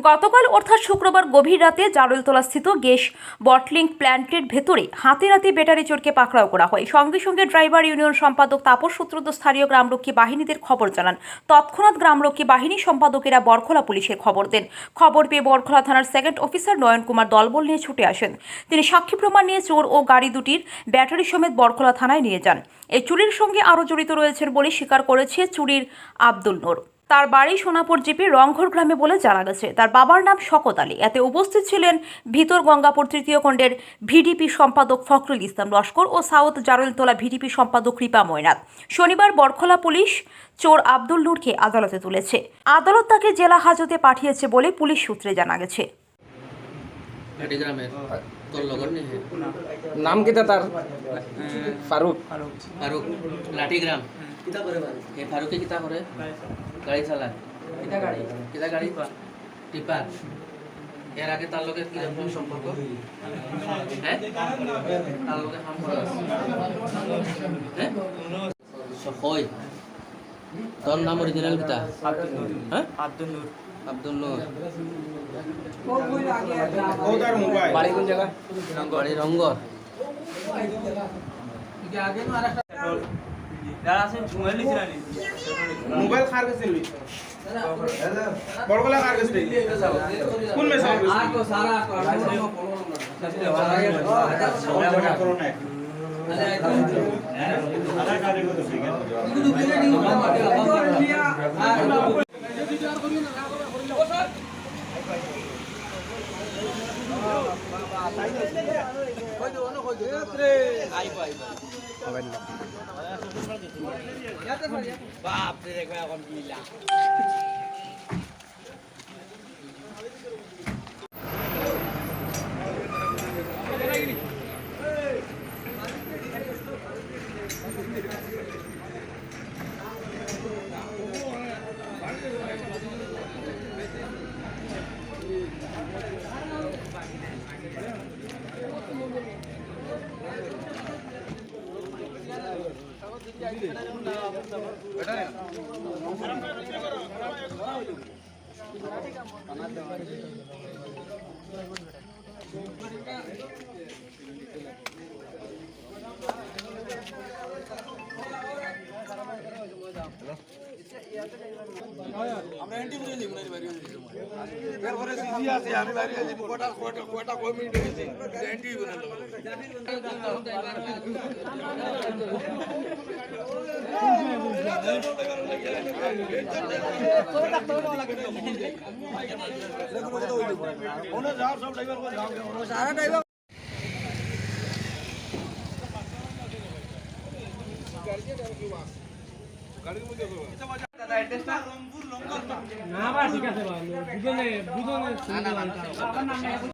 গতকাল অর্থাৎ শুক্রবার গভীর রাতে জারুলতলাস্থিত গ্যাস বটলিং প্ল্যান্টের ভেতরে হাতে নাতে ব্যাটারি চোরকে পাকড়াও করা হয়। সঙ্গে সঙ্গে ড্রাইভার ইউনিয়ন সম্পাদক তাপস সূত্রধর স্থানীয় গ্রামরক্ষী বাহিনীদের খবর জানান। তৎক্ষণাৎ গ্রামরক্ষী বাহিনী সম্পাদকেরা বরখোলা পুলিশে খবর দেন। খবর পেয়ে বরখোলা থানার সেকেন্ড অফিসার নয়ন কুমার দলবল নিয়ে ছুটে আসেন। তিনি সাক্ষী প্রমাণ নিয়ে চোর ও গাড়ি দুটির ব্যাটারি সমেত বরখোলা থানায় নিয়ে যান। এই চুরির সঙ্গে আরও জড়িত রয়েছেন বলে স্বীকার করেছে চুরির আব্দুল নূর। তার বাড়ি সোনাপুর জিপি রংঘর গ্রামে বলে জানা গেছে। তার বাবার নাম শকত আলী। এতে উপস্থিত ছিলেন ভিতর গঙ্গাপুর তৃতীয় খণ্ডের ভিডিপি সম্পাদক ফখরুল ইসলাম লস্কর ও সাউথ জারুলতলা ভিডিপি সম্পাদক কৃপা ময়নাথ। শনিবার বরখোলা পুলিশ চোর আব্দুল নূরকে আদালতে তুলেছে। আদালত তাকে জেলা হাজতে পাঠিয়েছে বলে পুলিশ সূত্রে জানা গেছে। নাম কিতা তার? ফারুক। ফারুক লাঠিগ্রাম কিতা করে ভাই এ ফারুকে কিতা করে গাড়ি চালায় কিতা গাড়ি টিপার এর আগে তার লগে কি রকম সম্পর্ক হ্যাঁ তার লগে সম্পর্ক হ্যাঁ সহই তোর নাম অরিজিনাল কিতা হ্যাঁ আব্দুল নূর আব্দুল নূর কোথার মোবাইল বাড়ি কোন জায়গা? বাড়ি রংঘর মোবাইল খার গেছে লি বড়গলা খার গেছে কোন মেসেজ গেছে তো সারা করোনা বাপ রে দেখো এখন কি লা আমরা এন্টি করে নিব না বাইরে এরপরে সিজি আছে আমি বাইরে যাব কোটা কয় মিনিট হইছে এন্টি করে নেব ওনা যাও সব ড্রাইভার কো যাও সারা ড্রাইভার গাড়ির মধ্যে না বা ঠিক আছে বুঝলে